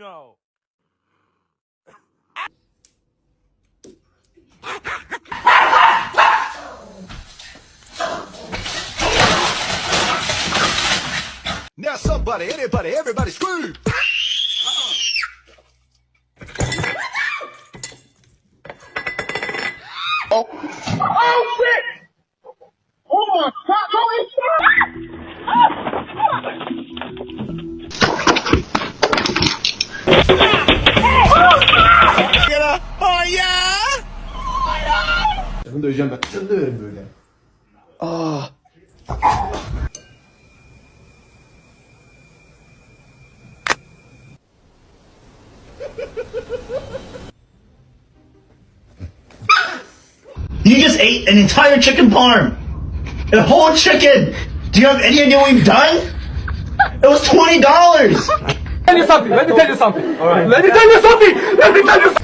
No. Now somebody, anybody, everybody scream! Oh shit! Oh my god! Holy Oh yeah! Canını döveceğim ben. Canını döverim böyle. You just ate an entire chicken parm. A whole chicken. Do you have any idea what you've done? It was $20. Let me tell you something. All right. Let me tell you something.